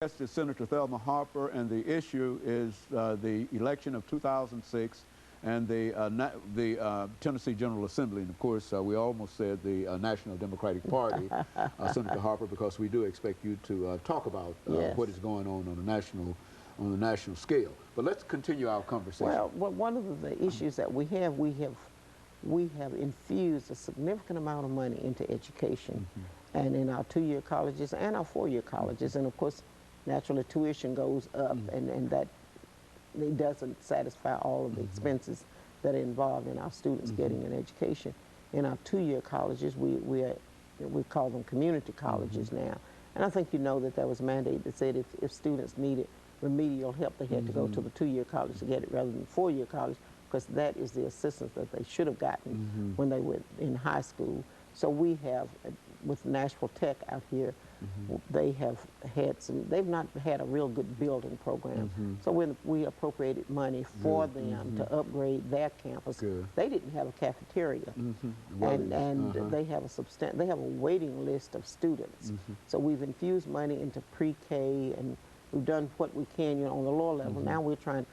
Guest is Senator Thelma Harper, and the issue is the election of 2006 and the Tennessee General Assembly. And of course, we almost said the National Democratic Party, Senator Harper, because we do expect you to talk about Yes. what is going on the national scale. But let's continue our conversation. Well, one of the issues that we have infused a significant amount of money into education, and in our two-year colleges and our four-year colleges, and of course, naturally, tuition goes up, and that it doesn't satisfy all of the expenses that are involved in our students getting an education. In our two-year colleges, we call them community colleges now, and I think you know that there was a mandate that said if students needed remedial help, they had to go to the two-year college to get it rather than four-year college, because that is the assistance that they should have gotten when they were in high school. So we have, with Nashville Tech out here, they have had they've not had a real good building program. So when we appropriated money for them to upgrade their campus, they didn't have a cafeteria. And they have they have a waiting list of students. So we've infused money into pre-K, and we've done what we can, you know, on the lower level. Now we're trying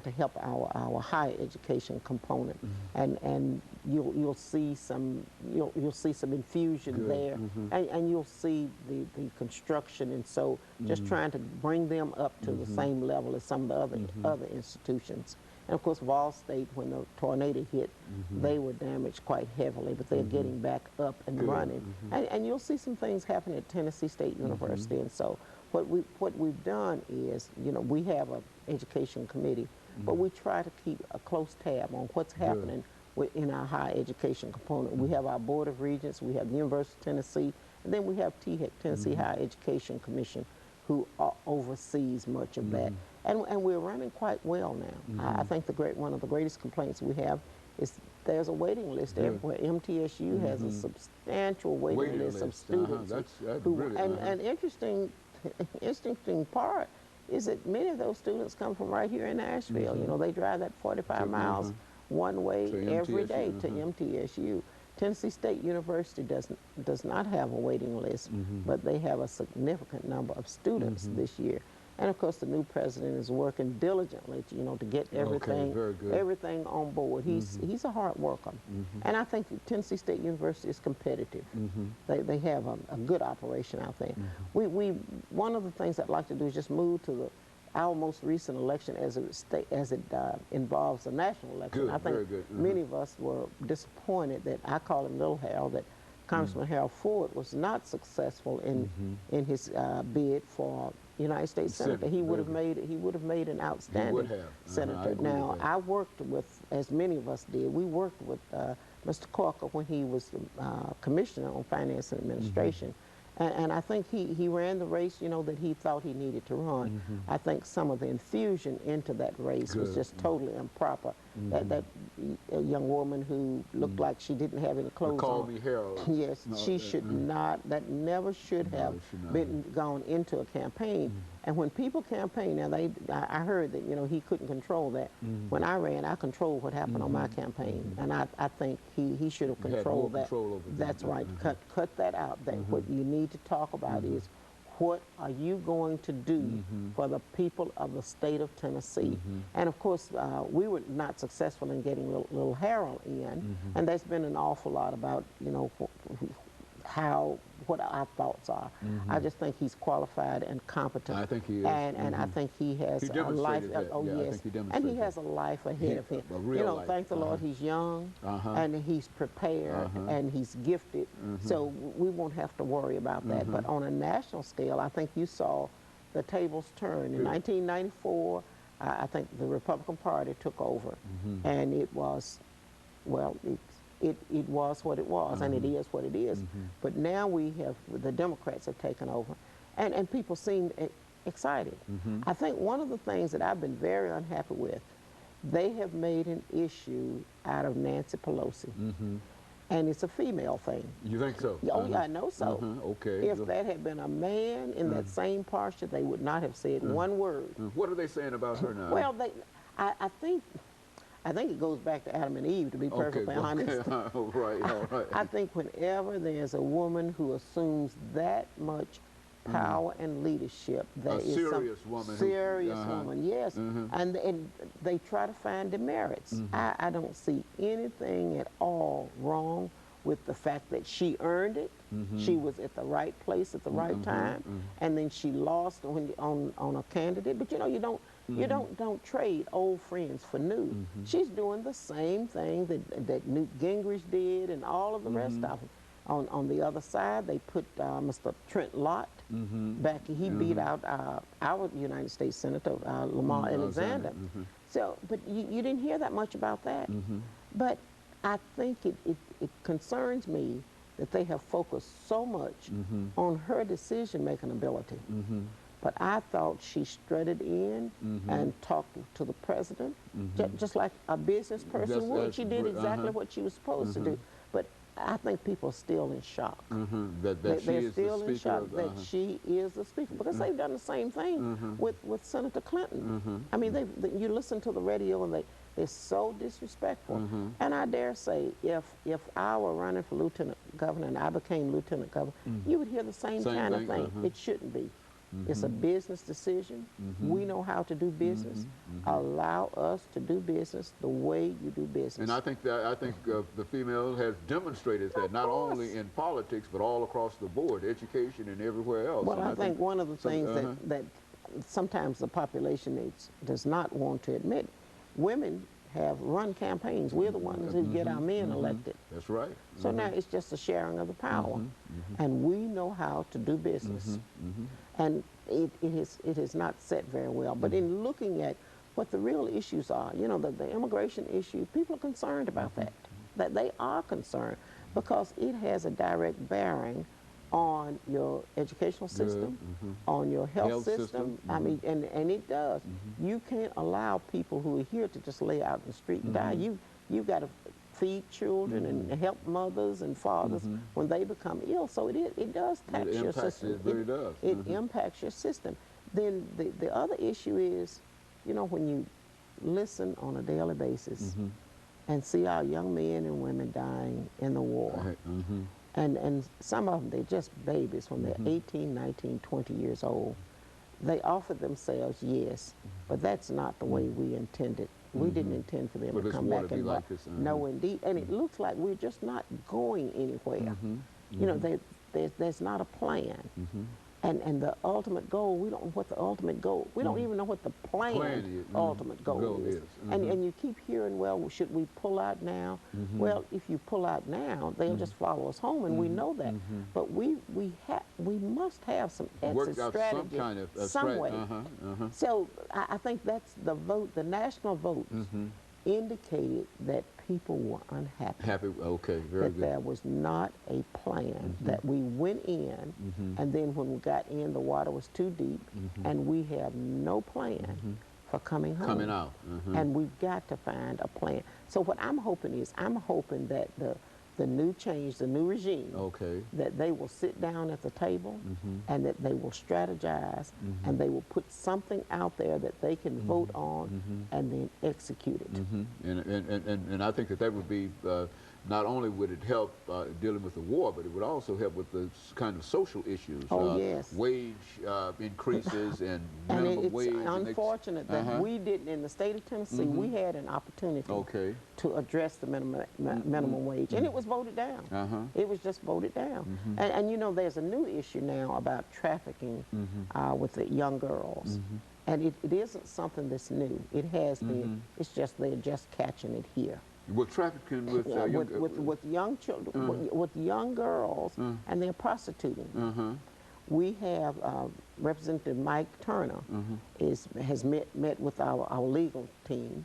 to help our higher education component, and you'll see some infusion there, and you'll see the construction, and so just trying to bring them up to the same level as some of the other institutions. And of course, Vol State, when the tornado hit, they were damaged quite heavily, but they're getting back up and running. And you'll see some things happen at Tennessee State University. And so what we've done is, you know, we have an education committee, but we try to keep a close tab on what's happening in our higher education component. We have our Board of Regents, we have the University of Tennessee, and then we have THEC, Tennessee Higher Education Commission, who oversees much of that. And we're running quite well now. I think one of the greatest complaints we have is there's a waiting list everywhere. MTSU has a substantial waiting list of students. And interesting part is that many of those students come from right here in Nashville. You know, they drive that 45 miles one way every day to MTSU. Tennessee State University does not have a waiting list, but they have a significant number of students this year. And of course, the new president is working diligently, to, you know, to get everything on board. He's a hard worker, and I think Tennessee State University is competitive. They have a good operation out there. One of the things I'd like to do is just move to our most recent election as it involves a national election. I think many of us were disappointed that, I call him Little Harold, that Congressman Harold Ford was not successful in his bid for United States Senator. He would have made an outstanding senator. Now, I worked with, as many of us did, we worked with Mr. Corker when he was Commissioner on Finance and Administration. And I think he ran the race, you know, that he thought he needed to run. I think some of the infusion into that race was just totally improper. That young woman who looked like she didn't have any clothes Call on. me Harold. Yes, she should not. That never should have gone into a campaign. And when people campaign, now I heard that, you know, he couldn't control that. When I ran, I controlled what happened on my campaign, and I think he should have controlled that. That's right. Cut that out. That what you need to talk about is, what are you going to do for the people of the state of Tennessee? And of course, we were not successful in getting little Harold in, and there's been an awful lot about, you know, what our thoughts are. I just think he's qualified and competent. I think he is. And I think he has a life. And he has a life ahead of him. You know, thank the Lord, he's young, and he's prepared, and he's gifted. So we won't have to worry about that. But on a national scale, I think you saw the tables turn. In 1994, I think the Republican Party took over, and it was, well, it was what it was, and it is what it is. But now the Democrats have taken over, and people seem excited. I think one of the things that I've been very unhappy with, they have made an issue out of Nancy Pelosi. And it's a female thing. You think so? Oh, yeah, I know so. Okay. If that had been a man in that same posture, they would not have said one word. What are they saying about her now? Well, I think it goes back to Adam and Eve, to be perfectly honest. All right. I think whenever there's a woman who assumes that much power and leadership. There A is serious some woman. serious woman, yes. And they try to find demerits. I don't see anything at all wrong with the fact that she earned it. She was at the right place at the right time, and then she lost on a candidate. But you know, you don't trade old friends for new. She's doing the same thing that Newt Gingrich did, and all of the rest of them. On the other side, they put Mr. Trent Lott back. He beat out our United States Senator Lamar Alexander. So, but you didn't hear that much about that. But I think it concerns me that they have focused so much on her decision-making ability. But I thought she strutted in and talked to the president, just like a business person would. She did exactly what she was supposed to do. But I think people are still in shock. They're still in shock that she is the speaker, because they've done the same thing with Senator Clinton. I mean, you listen to the radio and they're so disrespectful. And I dare say, if I were running for lieutenant governor and I became lieutenant governor, you would hear the same kind of thing. It shouldn't be. It's a business decision. We know how to do business. Allow us to do business the way you do business. And I think the female has demonstrated that, not only in politics but all across the board, education and everywhere else. Well, I think one of the things that sometimes the population does not want to admit, women have run campaigns. We're the ones who get our men elected. That's right. So now it's just a sharing of the power. And we know how to do business. And it is not set very well. But in looking at what the real issues are, you know, the immigration issue, people are concerned about that. That they are concerned, because it has a direct bearing on your educational system, on your health system. I mean, and it does. You can't allow people who are here to just lay out in the street and die. You've got to feed children and help mothers and fathers when they become ill. So it does tax your system. It really does. It impacts your system. Then the other issue is, you know, when you listen on a daily basis and see our young men and women dying in the war, and some of them, they're just babies when they're 18, 19, 20 years old. They offer themselves, yes, but that's not the way we intended. We didn't intend for them to come back and like this. No, indeed. And it looks like we're just not going anywhere. You know, there's not a plan. And the ultimate goal, we don't know what the ultimate goal, we don't even know what the planned ultimate goal is. And you keep hearing, well, should we pull out now? Well, if you pull out now, they'll just follow us home, and we know that. But we must have some exit strategy some kind of some way. So I think that's the vote, the national votes indicated that people were unhappy. Okay, very good. That there was not a plan, that we went in, and then when we got in, the water was too deep, and we have no plan for coming home. Coming out. And we've got to find a plan. So what I'm hoping is, I'm hoping that the new change, the new regime, that they will sit down at the table and that they will strategize and they will put something out there that they can vote on and then execute it. And I think that would be, not only would it help dealing with the war, but it would also help with the kind of social issues. Yes. Wage increases and And minimum wage. it's unfortunate that we didn't, in the state of Tennessee, we had an opportunity to address the minimum wage, and it was voted down. It was just voted down. And you know, there's a new issue now about trafficking with the young girls. And it isn't something that's new. It has been. It's just they're just catching it here. With trafficking with young children, with young girls, and they're prostituting. We have Representative Mike Turner has met with our legal team,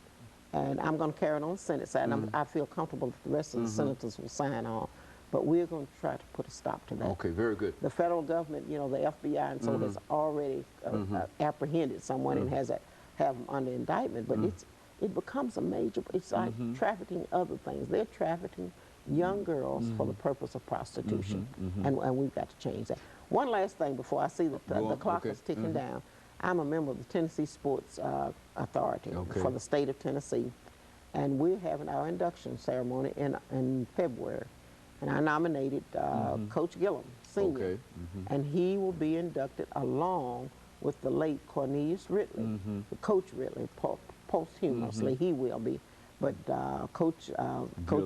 and I'm going to carry it on the Senate side. And I feel comfortable that the rest of the senators will sign on. But we're going to try to put a stop to that. Okay, very good. The federal government, you know, the FBI and so has already apprehended someone and have them under indictment. But it becomes a major, it's like trafficking other things. They're trafficking young girls for the purpose of prostitution. And we've got to change that. One last thing before I see that the clock is ticking down. I'm a member of the Tennessee Sports Authority for the state of Tennessee. And we're having our induction ceremony in February. And I nominated Coach Gillum, Sr. Okay. And he will be inducted along with the late Cornelius Ridley, Coach Ridley, posthumously he will be. But Coach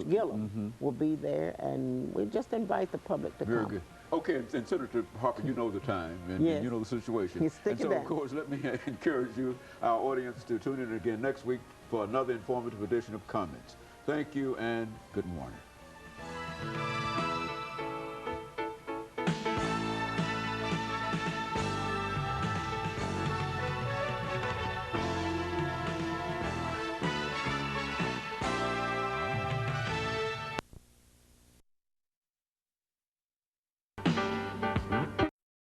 Gillum will be there, and we just invite the public to Very come. good. Okay, and Senator Harper, you know the time, and Yes. you know the situation. He's sticking and so, down. of course, let me encourage you, our audience, to tune in again next week for another informative edition of Comments. Thank you, and good morning.